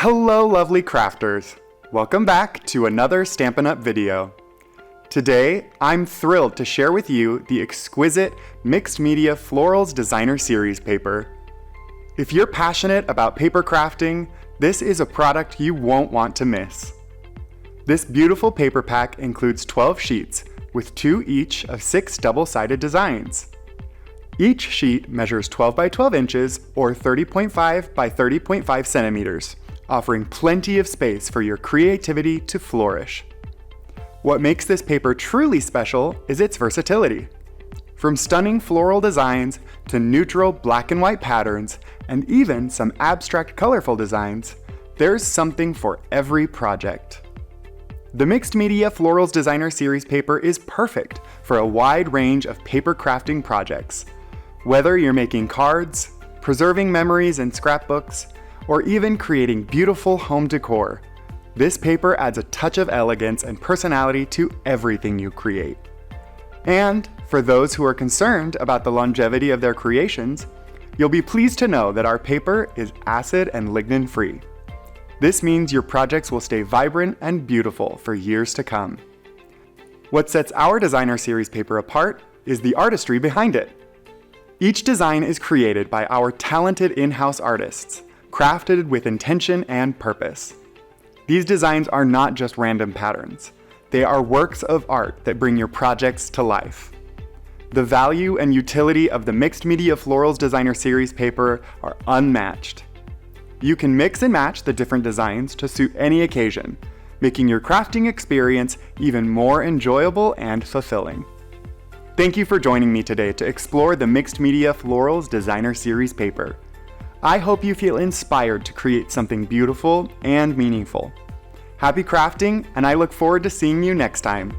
Hello lovely crafters! Welcome back to another Stampin' Up video. Today, I'm thrilled to share with you the exquisite Mixed Media Florals Designer Series paper. If you're passionate about paper crafting, this is a product you won't want to miss. This beautiful paper pack includes 12 sheets with 2 each of 6 double-sided designs. Each sheet measures 12 by 12 inches or 30.5 by 30.5 centimeters, offering plenty of space for your creativity to flourish. What makes this paper truly special is its versatility. From stunning floral designs to neutral black and white patterns, and even some abstract colorful designs, there's something for every project. The Mixed Media Florals Designer Series paper is perfect for a wide range of paper crafting projects. Whether you're making cards, preserving memories in scrapbooks, or even creating beautiful home decor, this paper adds a touch of elegance and personality to everything you create. And for those who are concerned about the longevity of their creations, you'll be pleased to know that our paper is acid and lignin-free. This means your projects will stay vibrant and beautiful for years to come. What sets our Designer Series paper apart is the artistry behind it. Each design is created by our talented in-house artists, crafted with intention and purpose. These designs are not just random patterns. They are works of art that bring your projects to life. The value and utility of the Mixed Media Florals Designer Series paper are unmatched. You can mix and match the different designs to suit any occasion, making your crafting experience even more enjoyable and fulfilling. Thank you for joining me today to explore the Mixed Media Florals Designer Series paper. I hope you feel inspired to create something beautiful and meaningful. Happy crafting, and I look forward to seeing you next time.